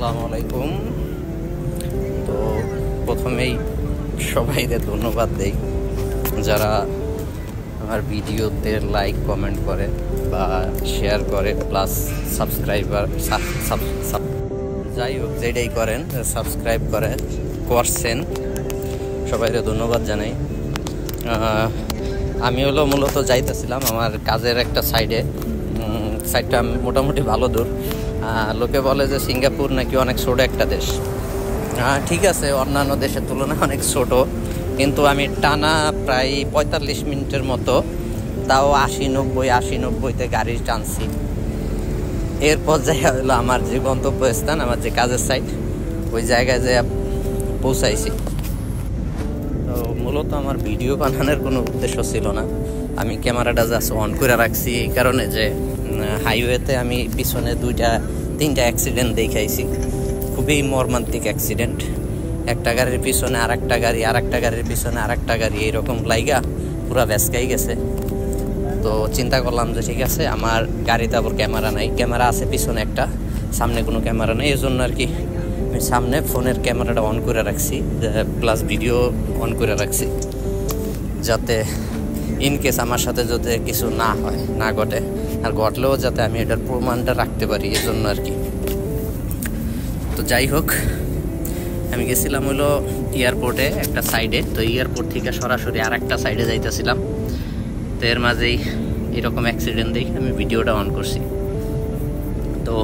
আসসালামু আলাইকুম। তো প্রথমেই সবাইকে ধন্যবাদ দেই যারা আমার ভিডিওতে লাইক কমেন্ট করে বা শেয়ার করে প্লাস সাবস্ক্রাইবার যাই হোক যেটাই করেন সাবস্ক্রাইব করছেন সবাইকে ধন্যবাদ জানাই। আমি মূলত যাইতেছিলাম আমার কাজের একটা সাইডটা মোটামুটি ভালো দূর। লোকে বলে যে সিঙ্গাপুর নাকি অনেক ছোট একটা দেশ। ঠিক আছে, অন্যান্য দেশের তুলনায় অনেক ছোট, কিন্তু আমি টানা প্রায় 45 মিনিটের মতো, তাও 80-90-80-90-তে গাড়ি টানছি। এরপর যাই হলো আমার যে গন্তব্যস্থান, আমার যে কাজের সাইট, ওই জায়গায় যে পৌঁছাইছি। তো মূলত আমার ভিডিও বানানোর কোনো উদ্দেশ্য ছিল না, আমি ক্যামেরাটা জাস্ট অন করে রাখছি এই কারণে যে হাইওয়েতে আমি পিছনে 2-3টা অ্যাক্সিডেন্ট দেখাইছি, খুবই মর্মান্তিক অ্যাক্সিডেন্ট। একটা গাড়ির পিছনে আরেকটা গাড়ি, আরেকটা গাড়ির পিছনে আরেকটা গাড়ি, এইরকম লাইগা পুরা ভেসকাই গেছে। তো চিন্তা করলাম যে ঠিক আছে, আমার গাড়িতে আবার ক্যামেরা নাই, ক্যামেরা আছে পিছনে একটা, সামনে কোনো ক্যামেরা নেই, এই জন্য আর কি আমি সামনে ফোনের ক্যামেরাটা অন করে রাখছি, প্লাস ভিডিও অন করে রাখছি, যাতে ইনকেস আমার সাথে যদি কিছু না ঘটে, আর ঘটলেও যাতে আমি এটার প্রমাণটা রাখতে পারি, এই জন্য আর কি। তো যাই হোক, আমি গেছিলাম এয়ারপোর্টে একটা সাইডে। তো এয়ারপোর্ট থেকে সরাসরি আর একটা সাইডে যাইতেছিলাম। তো এর মাঝেই এরকম অ্যাক্সিডেন্ট দেখে আমি ভিডিওটা অন করছি। তো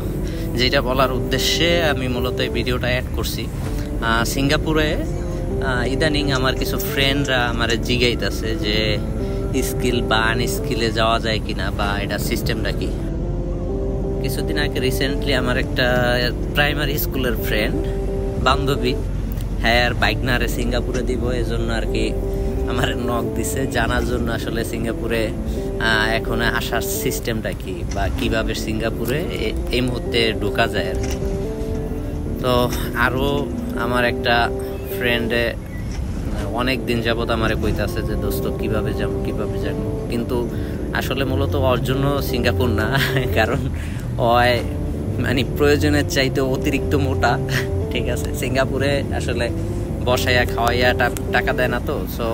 যেটা বলার উদ্দেশ্যে আমি মূলত এই ভিডিওটা অ্যাড করছি, সিঙ্গাপুরে ইদানিং আমার কিছু ফ্রেন্ডরা আমার জিজ্ঞাইতেছে যে স্কিল বা আনস্কিলে যাওয়া যায় কিনা, বা এটা সিস্টেমটা কি। কিছুদিন আগে রিসেন্টলি আমার একটা প্রাইমারি স্কুলের ফ্রেন্ড বান্ধবী, হ্যাঁ আর বাইক না রে সিঙ্গাপুরে দিব, এজন্য আর কি আমার নক দিছে জানার জন্য আসলে সিঙ্গাপুরে এখন আসার সিস্টেমটা কি, বা কিভাবে সিঙ্গাপুরে এই মুহূর্তে ঢোকা যায় আর কি। তো আরও আমার একটা ফ্রেন্ডে অনেক দিন যাবত আমার কইতাছে যে দোস্ত কিভাবে যাবো, কিন্তু আসলে মূলত ওর জন্য সিঙ্গাপুর না, কারণ মানে প্রয়োজনের চাইতে অতিরিক্ত মোটা। ঠিক আছে, সিঙ্গাপুরে আসলে বসাইয়া খাওয়াইয়া টাকা দেয় না, তো সো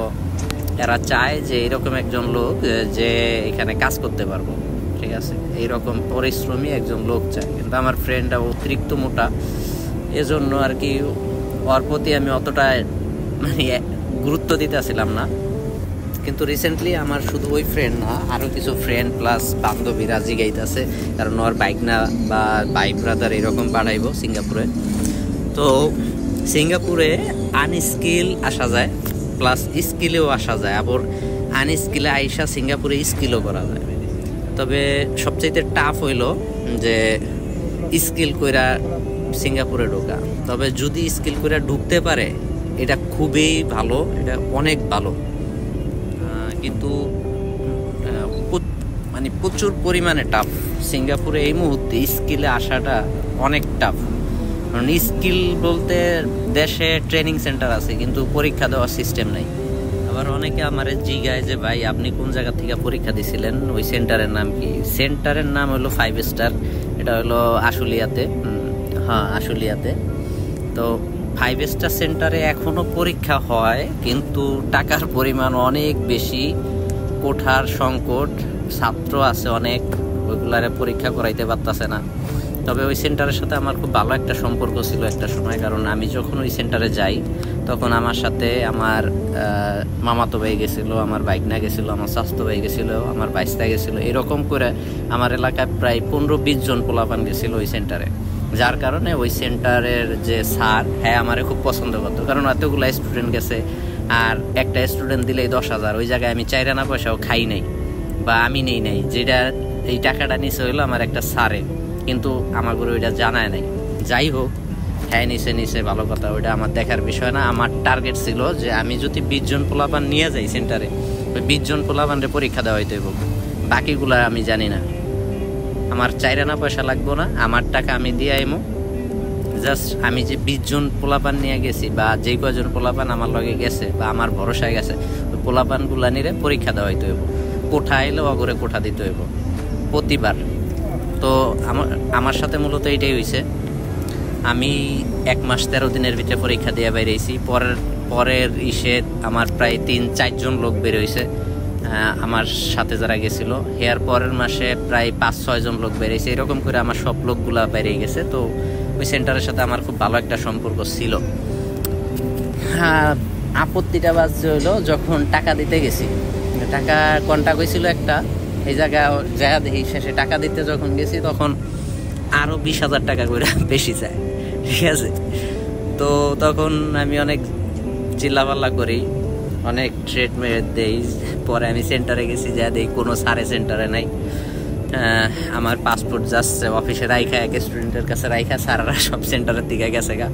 এরা চায় যে এইরকম একজন লোক যে এখানে কাজ করতে পারবো। ঠিক আছে, এইরকম পরিশ্রমী একজন লোক চায়, কিন্তু আমার ফ্রেন্ডটা অতিরিক্ত মোটা, এজন্য আর কি ওর প্রতি আমি অতটা মানে গুরুত্ব দিতেছিলাম না। কিন্তু রিসেন্টলি আমার শুধু ওই ফ্রেন্ড না, আরও কিছু ফ্রেন্ড প্লাস বান্ধবীরা জিগাইতেছে, কারণ ওর বাইক না বা বাইক ব্রাদার এরকম বাড়াইব সিঙ্গাপুরে। তো সিঙ্গাপুরে আনস্কিল আসা যায় প্লাস স্কিলেও আসা যায়, আবার আনস্কিলে আইসা সিঙ্গাপুরে স্কিলও করা যায়। তবে সবচাইতে টাফ হইল যে স্কিল কইরা সিঙ্গাপুরে ঢোকা। তবে যদি স্কিল কইরা ঢুকতে পারে এটা খুবই ভালো, এটা অনেক ভালো, কিন্তু মানে প্রচুর পরিমাণে টাফ। সিঙ্গাপুরে এই মুহূর্তে স্কিলে আসাটা অনেক টাফ, কারণ স্কিল বলতে দেশে ট্রেনিং সেন্টার আছে, কিন্তু পরীক্ষা দেওয়ার সিস্টেম নাই। আবার অনেকে আমার জিজ্ঞায় যে ভাই আপনি কোন জায়গা থেকে পরীক্ষা দিছিলেন, ওই সেন্টারের নাম কি? সেন্টারের নাম হলো 5 স্টার, এটা হলো আশুলিয়াতে। হ্যাঁ, আশুলিয়াতে। তো 5 স্টার সেন্টারে এখনো পরীক্ষা হয়, কিন্তু টাকার পরিমাণ অনেক বেশি, কোঠার সংকট, ছাত্র আছে অনেক, ওইগুলারে পরীক্ষা করাইতে পারতেছে না। তবে ওই সেন্টারের সাথে আমার খুব ভালো একটা সম্পর্ক ছিল একটা সময়, কারণ আমি যখন ওই সেন্টারে যাই তখন আমার সাথে আমার মামাতো ভাই গেছিলো, আমার বাইকনা গেছিলো, আমার স্বাস্থ্য ভাই গেছিলো, আমার বাইস্তা গেছিলো, এরকম করে আমার এলাকায় প্রায় 15-20 জন পোলাপান গেছিলো ওই সেন্টারে। যার কারণে ওই সেন্টারের যে স্যার, হ্যাঁ আমারে খুব পছন্দ করতো, কারণ এতগুলো স্টুডেন্ট গেছে, আর একটা স্টুডেন্ট দিলেই 10,000, ওই জায়গায় আমি 4 আনা পয়সাও খাই নাই বা আমি নেই নাই, যেটা এই টাকাটা নিচে হইলো আমার একটা স্যারে, কিন্তু আমার করে ওইটা জানায় নাই। যাই হোক, হ্যাঁ নিচে ভালো কথা, ওইটা আমার দেখার বিষয় না। আমার টার্গেট ছিল যে আমি যদি 20 জন পোলাপান নিয়ে যাই সেন্টারে, ওই 20 জন পোলাপানরে পরীক্ষা দেওয়া হইতে, বাকিগুলা আমি জানি না, আমার 4 আনা পয়সা লাগবো না, আমার টাকা আমি দিয়ে আইমো। জাস্ট আমি যে 20 জন পোলাপান নিয়ে গেছি, বা যে কয়জন পোলাপান আমার লগে গেছে বা আমার ভরসায় গেছে, ওই পোলাপানগুলা নিয়ে পরীক্ষা দেওয়া হইতে হইব। কোঠা এলেও অগরে কোঠা দিতে হইব প্রতিবার। তো আমার সাথে মূলত এইটাই হয়েছে। আমি 1 মাস 13 দিনের ভিতরে পরীক্ষা দিয়ে বেরিয়েছি। পরের ইসে আমার প্রায় 3-4 জন লোক বের হয়েছে আমার সাথে যারা গেছিল। এর পরের মাসে প্রায় 5-6 জন লোক বেরিয়েছে। এরকম করে আমার সব লোকগুলা বেরিয়ে গেছে। তো ওই সেন্টারের সাথে আমার খুব ভালো একটা সম্পর্ক ছিল। আপত্তিটা বাজছে হইলো যখন টাকা দিতে গেছি, টাকা কন্টাক্ট হয়েছিল একটা, এই জায়গায় যা দেখি শেষে টাকা দিতে যখন গেছি তখন আরও 20,000 টাকা করে বেশি চায়। ঠিক আছে, তো তখন আমি অনেক চিল্লাপাল্লা করি, অনেক ট্রেড মেরে দেই। পরে আমি সেন্টারে গেছি, যা দেখি কোনো সারে সেন্টারে নাই। আমার পাসপোর্ট যাচ্ছে অফিসে রাইখা, এক স্টুডেন্টের কাছে রাইখা, সারারা সব সেন্টারের দিকে গেছে গা।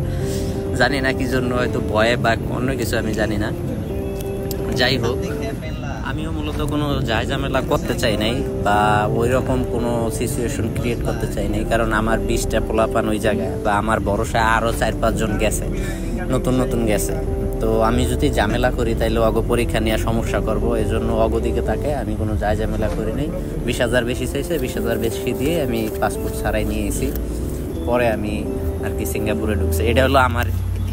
জানি না কি জন্য, হয়তো ভয়ে বা অন্য কিছু, আমি জানি না। যাই হোক, আমিও মূলত কোনো ঝামেলা করতে চাই নাই বা ওই রকম কোনো সিচুয়েশন ক্রিয়েট করতে চাই নাই, কারণ আমার 20টা পোলাপান ওই জায়গায়, বা আমার ভরসা আরও 4-5 জন গেছে, নতুন গেছে। তো আমি যদি ঝামেলা করি তাইলে অগ পরীক্ষা নিয়ে সমস্যা করব, এই জন্য অগদিকে তাকে আমি কোনো ঝামেলা করি নাই। 20,000 বেশি চাইছে, 20,000 বেশি দিয়ে আমি পাসপোর্ট ছাড়াই নিয়ে এসেছি। পরে আমি আর কি সিঙ্গাপুরে ঢুকছি। এটা হলো আমার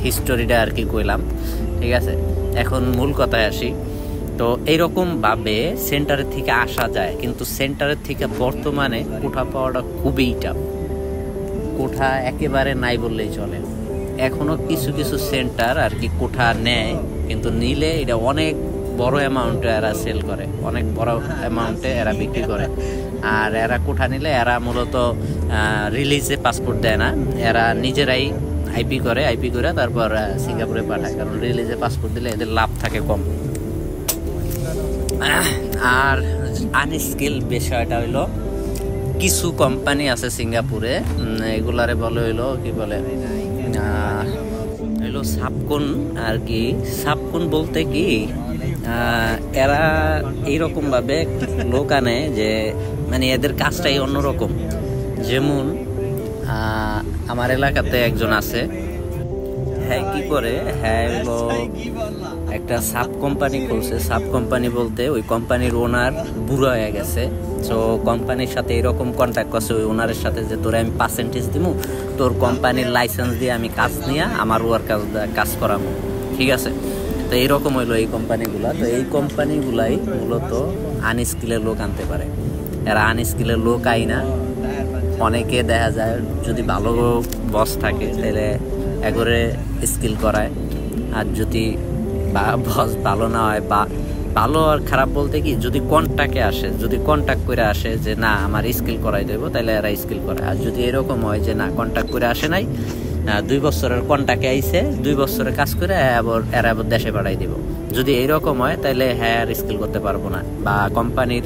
হিস্টোরিটা আর কি কইলাম। ঠিক আছে, এখন মূল কথায় আসি। তো এইরকমভাবে সেন্টারের থেকে আসা যায়, কিন্তু সেন্টারের থেকে বর্তমানে কোঠা পাওয়াটা খুবই টাফ। কোঠা একেবারে নাই বললেই চলে। এখনও কিছু সেন্টার আর কি কোঠা নেয়, কিন্তু নিলে এটা অনেক বড় অ্যামাউন্টে এরা সেল করে, অনেক বড় অ্যামাউন্টে এরা বিক্রি করে। আর এরা কোঠা নিলে এরা মূলত রিলিজে পাসপোর্ট দেয় না, এরা নিজেরাই আইপি করে তারপর সিঙ্গাপুরে পাঠায়, কারণ রিলিজে পাসপোর্ট দিলে এদের লাভ থাকে কম। আর আনস্কিল বিষয়টা হইলো, কিছু কোম্পানি আছে সিঙ্গাপুরে, এগুলারে বলে হইলো কি বলে হইলো সাবকন আর কি। সাবকন বলতে কি, এরা এইরকম ভাবে লোক আনে যে মানে এদের কাজটাই অন্যরকম। যেমন আমার এলাকাতে একজন আছে, হ্যাঁ কি করে, হ্যাঁ হলো একটা সাব কোম্পানি খুলছে। সাব কোম্পানি বলতে ওই কোম্পানির ওনার বুড়ো হয়ে গেছে। সো কোম্পানির সাথে এরকম কন্ট্যাক্ট করছে ওই ওনারের সাথে যে তোরা আমি পার্সেন্টেজ দিব, তোর কোম্পানির লাইসেন্স দিয়ে আমি কাজ নিয়ে আমার ওর কাজ করাবো। ঠিক আছে, তো এইরকম হইলো এই কোম্পানিগুলা। তো এই কোম্পানিগুলাই মূলত আনস্কিলের লোক আনতে পারে। এরা আনস্কিলের লোক আইনা, অনেকে দেখা যায় যদি ভালো বস থাকে তাহলে একবারে স্কিল করায়। আর যদি বস ভালো না হয়, বা ভালো আর খারাপ বলতে কি, যদি কন্ট্যাক্ট করে আসে যে না আমার স্কিল করাই দেবো, তাহলে এরা স্কিল করে। আর যদি এরকম হয় যে না কন্ট্যাক্ট করে আসে নাই, 2 বছরের কন্ট্যাক্টে আইছে, 2 বছরের কাজ করে এরা আবার দেশে পাঠাই দিব, যদি এইরকম হয় তাহলে হ্যাঁ আর স্কিল করতে পারবো না, বা কোম্পানির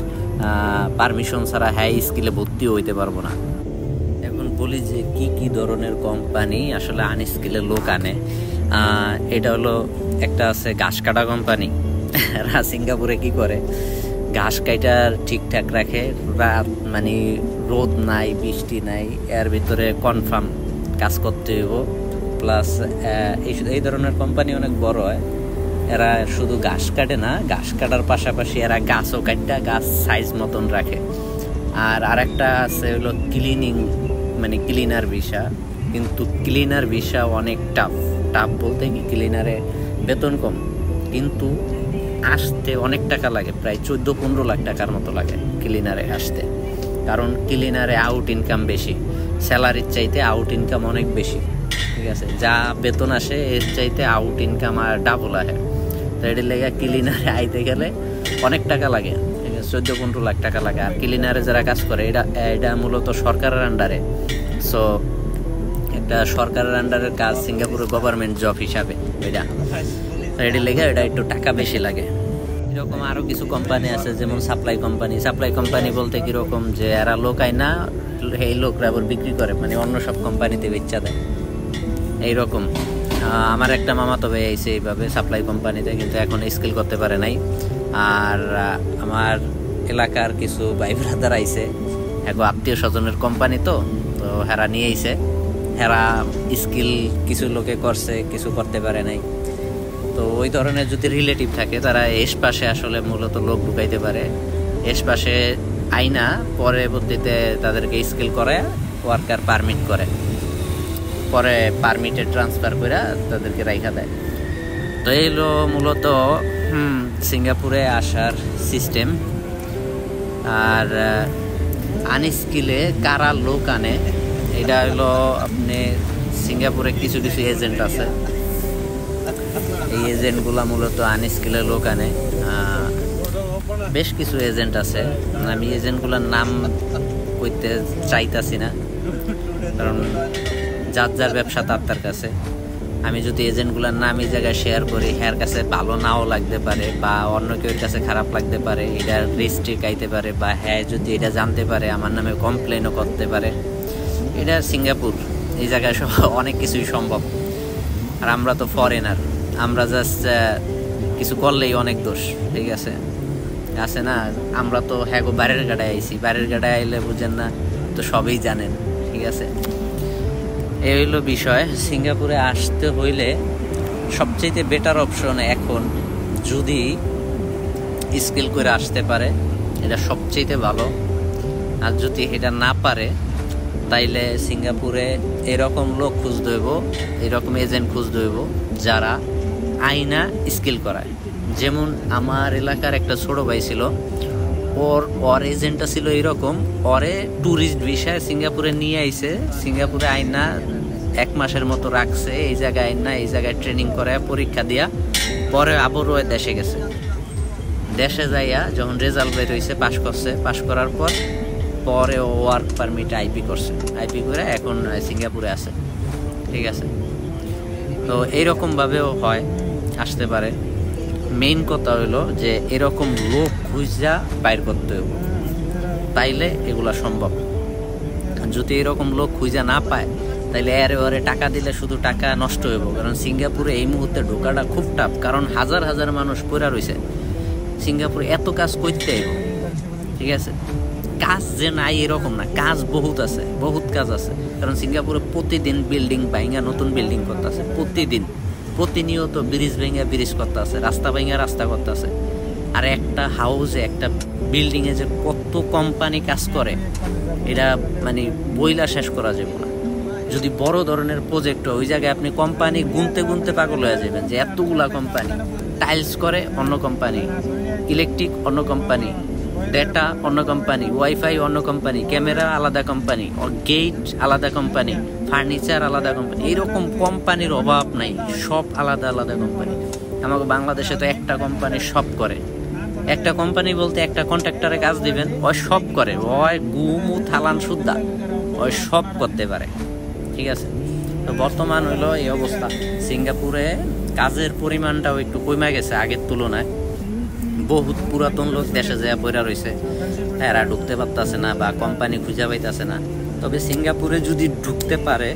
পারমিশন ছাড়া হ্যাঁ স্কিলে ভর্তিও হইতে পারবো না। এখন বলি যে কি ধরনের কোম্পানি আসলে আনস্কিলের লোক আনে। এটা হলো একটা আছে ঘাস কাটা কোম্পানি। এরা সিঙ্গাপুরে কি করে, ঘাস কাটার ঠিকঠাক রাখে, মানে রোদ নাই বৃষ্টি নাই, এর ভিতরে কনফার্ম কাজ করতে হইব। প্লাস এই ধরনের কোম্পানি অনেক বড় হয়। এরা শুধু ঘাস কাটে না, ঘাস কাটার পাশাপাশি এরা গাছও কাটটা গাছ সাইজ মতন রাখে। আর আরেকটা আছে হলো ক্লিনিং, মানে ক্লিনার ভিসা। কিন্তু ক্লিনার ভিসা অনেক টাফ বলতে কি, ক্লিনারে বেতন কম, কিন্তু আসতে অনেক টাকা লাগে, প্রায় 14-15 লাখ টাকার মতো লাগে ক্লিনারে আসতে। কারণ ক্লিনারে আউট ইনকাম বেশি, স্যালারির চাইতে আউট ইনকাম অনেক বেশি। ঠিক আছে, যা বেতন আসে এর চাইতে আউট ইনকাম আর ডাবল আসে। তো এটির লেগে ক্লিনারে আইতে গেলে অনেক টাকা লাগে, ঠিক আছে, 14-15 লাখ টাকা লাগে। আর ক্লিনারে যারা কাজ করে এটা মূলত সরকারের আন্ডারে। সো একটা সরকারের আন্ডারের কাজ, সিঙ্গাপুরের গভর্নমেন্ট জব হিসাবে এটা। এটির লেগে এটা একটু টাকা বেশি লাগে। এরকম আরও কিছু কোম্পানি আছে, যেমন সাপ্লাই কোম্পানি বলতে কীরকম, যে এরা লোক আয় না, এই লোকরা আবার বিক্রি করে, মানে অন্য সব কোম্পানিতে বেচা দেয় এইরকম। আমার একটা মামাতো ভাই আইছে এইভাবে সাপ্লাই কোম্পানিতে, কিন্তু এখন স্কিল করতে পারে নাই। আর আমার এলাকার কিছু ভাই ব্রাদার আইছে, এখন আত্মীয় স্বজনের কোম্পানি, তো হেরা নিয়ে আইছে। হেরা স্কিল কিছু লোকে করছে, কিছু করতে পারে নাই। তো ওই ধরনের যদি রিলেটিভ থাকে, তারা এস পাশে আসলে মূলত লোক ঢুকাইতে পারে। এস পাশে আইনা পরবর্তীতে তাদেরকে স্কিল করে ওয়ার্কার পারমিট করে। পরে পারমিটে ট্রান্সফার করে তাদেরকে রাইখা দেয়। তো এই হলো মূলত সিঙ্গাপুরে আসার সিস্টেম। আর আনস্কিলে কারা লোক আনে, এটা হলো আপনি সিঙ্গাপুরে কিছু কিছু এজেন্ট আছে, এই এজেন্টগুলা মূলত আনস্কিলে লোক আনে। বেশ কিছু এজেন্ট আছে, আমি এজেন্টগুলোর নাম কইতে চাইতাছি না, কারণ যার যার ব্যবসা তার কাছে। আমি যদি এজেন্টগুলোর নাম এই জায়গায় শেয়ার করি, হ্যার কাছে ভালো নাও লাগতে পারে বা অন্য কেউ কাছে খারাপ লাগতে পারে, এটা রেস্ট্রিক্ট আইতে পারে, বা হ্যাঁ যদি এটা জানতে পারে আমার নামে কমপ্লেনও করতে পারে। এটা সিঙ্গাপুর, এই জায়গায় অনেক কিছুই সম্ভব। আর আমরা তো ফরেনার, আমরা জাস্ট কিছু করলেই অনেক দোষ, ঠিক আছে আছে না। আমরা তো হ্যাঁ গো বাইরের গাড়ায় আইছি, বাইরের গাড়ায় আইলে বুঝেন না তো সবই জানেন, ঠিক আছে। এই হইল বিষয়। সিঙ্গাপুরে আসতে হইলে সবচেয়ে বেটার অপশন এখন যদি স্কিল করে আসতে পারে, এটা সবচেয়ে ভালো। আর যদি এটা না পারে তাইলে সিঙ্গাপুরে এরকম লোক খুঁজতে হইব, এরকম এজেন্ট খুঁজতে হইব যারা আইনা স্কিল করায়। যেমন আমার এলাকার একটা ছোট ভাই ছিল, ওর এজেন্টটা ছিল এরকম, ওরে ট্যুরিস্ট ভিসায় সিঙ্গাপুরে নিয়ে আইছে, সিঙ্গাপুরে আইনা 1 মাসের মতো রাখছে, এই জায়গায় আইনা এই জায়গায় ট্রেনিং করে পরীক্ষা দিয়া পরে আবারও দেশে গেছে। দেশে যাইয়া যখন রেজাল্ট বের হয়েছে, পাশ করছে, পাশ করার পরে ও ওয়ার্ক পারমিট আইপি করছে, আইপি করে এখন সিঙ্গাপুরে আছে, ঠিক আছে। তো এইরকমভাবেও হয়, আসতে পারে। মেইন কথা হইলো যে এরকম লোক খুঁজা বাইর করতে হবে, তাইলে এগুলা সম্ভব। যদি এরকম লোক খুঁজা না পায় তাইলে এরে টাকা দিলে শুধু টাকা নষ্ট হইব। কারণ সিঙ্গাপুরে এই মুহূর্তে ঢোকাটা খুব টাফ, কারণ হাজার হাজার মানুষ পড়া রয়েছে। সিঙ্গাপুরে এত কাজ করতে হইব, ঠিক আছে। কাজ যে নাই এরকম না, কাজ বহুত আছে, বহুত কাজ আছে। কারণ সিঙ্গাপুরে প্রতিদিন বিল্ডিং ভাঙা নতুন বিল্ডিং করতেছে, প্রতিনিয়ত ব্রিজ ভেঙে ব্রিজ করতে আছে, রাস্তা ভেঙে রাস্তা করতে আছে। আর একটা হাউসে, একটা বিল্ডিংয়ে যে কত কোম্পানি কাজ করে এটা মানে বইলা শেষ করা যাবে না। যদি বড় ধরনের প্রজেক্ট হয়, ওই জায়গায় আপনি কোম্পানি গুনতে গুনতে পাগল হয়ে যাবেন যে এতগুলা কোম্পানি। টাইলস করে অন্য কোম্পানি, ইলেকট্রিক অন্য কোম্পানি, ডেটা অন্য কোম্পানি, ওয়াইফাই অন্য কোম্পানি, ক্যামেরা আলাদা কোম্পানি, গেট আলাদা কোম্পানি, ফার্নিচার আলাদা কোম্পানি। এইরকম কোম্পানির অভাব নাই, সব আলাদা আলাদা কোম্পানি। আমাকে বাংলাদেশে তো একটা কোম্পানি সব করে। একটা কোম্পানি বলতে একটা কন্ট্রাক্টরে কাজ দিবেন, ওই সব করে, ওই গুমু থালান সুদ্ধা, ওই সব করতে পারে, ঠিক আছে। তো বর্তমান হইলো এই অবস্থা। সিঙ্গাপুরে কাজের পরিমাণটাও একটু কমে গেছে আগের তুলনায়। বহুত পুরাতন লোক দেশে যায় পড়া রয়েছে, এরা ঢুকতে পারতেছে না বা কোম্পানি খুঁজে পাইতেছে না। তবে সিঙ্গাপুরে যদি ঢুকতে পারে,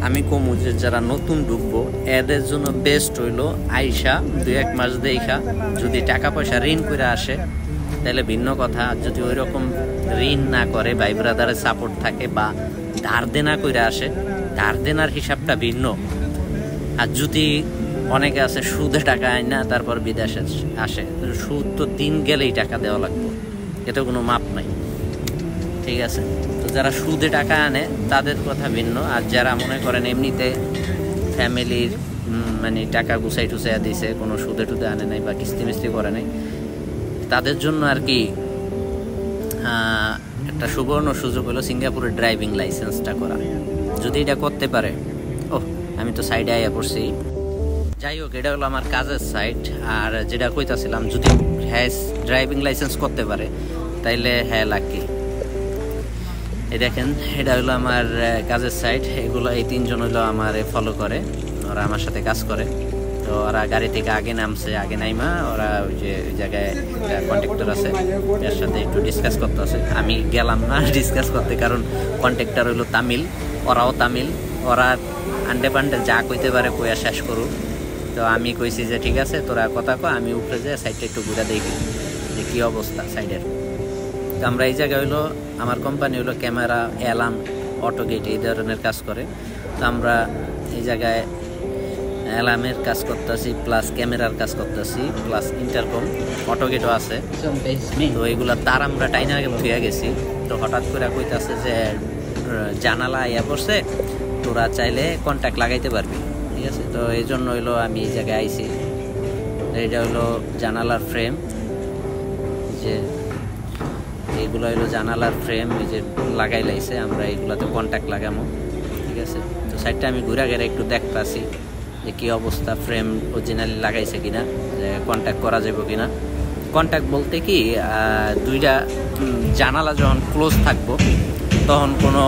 আমি কমু যে যারা নতুন ঢুকবো এদের জন্য বেস্ট হইলো আইসা 2-1 মাস দেখা যদি টাকা পয়সা ঋণ করে আসে তাহলে ভিন্ন কথা। যদি ওই রকম ঋণ না করে, ভাই ব্রাদারের সাপোর্ট থাকে বা ধার দেনা করে আসে, ধার দেনার হিসাবটা ভিন্ন। আর যদি অনেকে আছে সুদে টাকা আয় না তারপর বিদেশে আসে, সুদ তো দিন গেলেই টাকা দেওয়া লাগবে, এতে কোনো মাপ নাই, ঠিক আছে। তো যারা সুদে টাকা আনে তাদের কথা ভিন্ন। আর যারা মনে করেন এমনিতে ফ্যামিলির মানে টাকা গুছাই টুছাইয়া দিছে, কোনো সুদে টুদে আনে নাই বা কিস্তি মিস্তি করে নাই, তাদের জন্য আর কি একটা সুবর্ণ সুযোগ হলো সিঙ্গাপুরের ড্রাইভিং লাইসেন্সটা করা। যদি এটা করতে পারে, আমি তো সাইডে আইয়া পড়ছি। যাই হোক, এটা হলো আমার কাজের সাইড। আর যেটা কইতাছিলাম, যদি হ্যাঁ ড্রাইভিং লাইসেন্স করতে পারে তাইলে হ্যাঁ লাকি। এই দেখেন, এটা হলো আমার কাজের সাইড। এগুলো এই 3 জন হলো আমার ফলো করে, ওরা আমার সাথে কাজ করে। তো ওরা গাড়ি থেকে আগে নামছে, আগে নাইমা ওরা ওই যে ওই জায়গায় একটা কন্ট্রাক্টর আছে এর সাথে একটু ডিসকাস করতে আছে। আমি গেলাম না ডিসকাস করতে, কারণ কন্ট্রাক্টর হইলো তামিল, ওরাও তামিল, ওরা আন্ডে পান্ডে যা কইতে পারে কইয়া শেষ করুক। তো আমি কইছি যে ঠিক আছে তোরা কথা কো, আমি উপরে যাই সাইডটা একটু ঘুরে দেখি যে কী অবস্থা সাইডের। তো আমরা এই জায়গায় হইলো, আমার কোম্পানি হইলো ক্যামেরা, অ্যালার্ম, অটো গেট এই ধরনের কাজ করে। তো আমরা এই জায়গায় অ্যালার্মের কাজ করতেছি, প্লাস ক্যামেরার কাজ করতেছি, প্লাস ইন্টারকম, অটো গেটও আছে। তো এইগুলা তার আমরা টাইনা ধুয়ে গেছি। তো হঠাৎ করে কইতাছে যে জানালা ইয়া করছে, তোরা চাইলে কন্ট্যাক্ট লাগাইতে পারবি, ঠিক আছে। তো এই জন্য হইলো আমি এই জায়গায় আইছি। এটা হইলো জানালার ফ্রেম, যে এইগুলো হইলো জানালার ফ্রেম, এই যে লাগাই লাইছে, আমরা এইগুলাতে কন্ট্যাক্ট লাগামো, ঠিক আছে। তো সাইডটা আমি ঘুরা ঘেরা একটু দেখতেছি যে কী অবস্থা, ফ্রেম অরিজিনালি লাগাইছে কিনা, যে কন্ট্যাক্ট করা যাবে কিনা। কন্ট্যাক্ট বলতে কি, দুইটা জানালা যখন ক্লোজ থাকবো তখন কোনো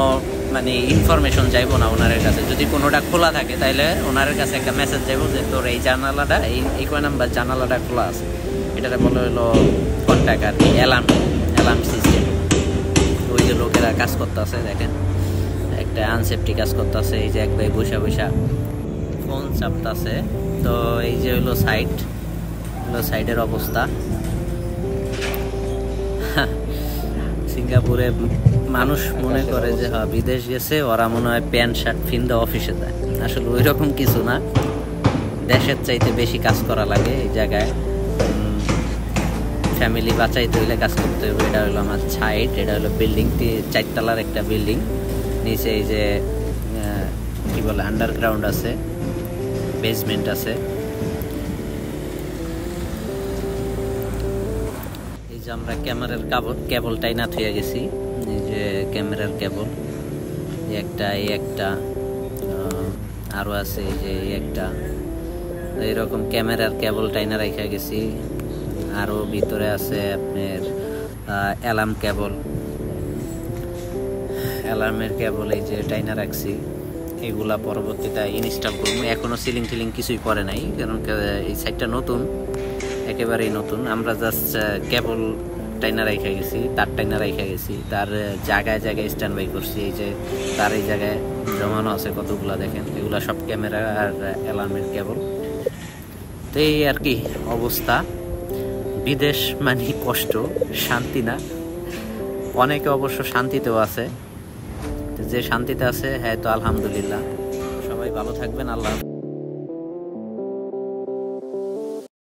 মানে ইনফরমেশন যাইব না ওনারের কাছে। যদি কোনোটা খোলা থাকে তাহলে ওনারের কাছে একটা মেসেজ যাইব যে তোর এই জানালাটা এই কয় নাম্বার জানালাটা খোলা আছে, এটাতে বলে হলো কন্ট্যাক্ট আর কি, অ্যালার্ম সিস্টেম। ওই যে লোকেরা কাজ করতে আছে, দেখেন একটা আনসেফটি কাজ করতে আছে, এই যে এক ভাই বৈশা ফোন চাপতেছে। তো এই যে হলো সাইডের অবস্থা। সিঙ্গাপুরে মানুষ মনে করে যে হ্যাঁ বিদেশ গেছে, ওরা মনে হয় প্যান্ট শার্ট ফিন্দে অফিসে যায়। আসলে ওই রকম কিছু না, দেশের চাইতে বেশি কাজ করা লাগে এই জায়গায়। ফ্যামিলি বাঁচাইতে হইলে কাজ করতে হবে। এটা হলো আমার সাইড, এটা হলো বিল্ডিং, 4 তলার একটা বিল্ডিং। নিচে এই যে কি বলে আন্ডারগ্রাউন্ড আছে, বেসমেন্ট আছে। এই যে আমরা ক্যামেরার কেবলটাই না থুয়ে গেছি, এই যে ক্যামেরার কেবল একটা আরো আছে, এই যে একটা এইরকম ক্যামেরার কেবলটাই না রেখে গেছি। আরো ভিতরে আছে আপনার অ্যালার্মের কেবল, এই যে টাইনা রাখছি। এগুলা পরবর্তীতে ইনস্টল করবো। এখনো সিলিং টিলিং কিছুই করে নাই, কারণ এই সাইডটা নতুন, একেবারেই নতুন। আমরা জাস্ট কেবল টাইনা রেখে গেছি, তার টাইনা রেখে গেছি, তার জায়গায় স্ট্যান্ড বাই করছি। এই যে তার এই জায়গায় জমানো আছে কতগুলা, দেখেন এগুলা সব ক্যামেরা আর অ্যালার্মের কেবল। তো এই আর কি অবস্থা। বিদেশ মানে কষ্ট, শান্তি না। অনেকে অবশ্য শান্তিতেও আছে, যে শান্তিতে আছে হ্যাঁ, তো আলহামদুলিল্লাহ। সবাই ভালো থাকবেন, আল্লাহ।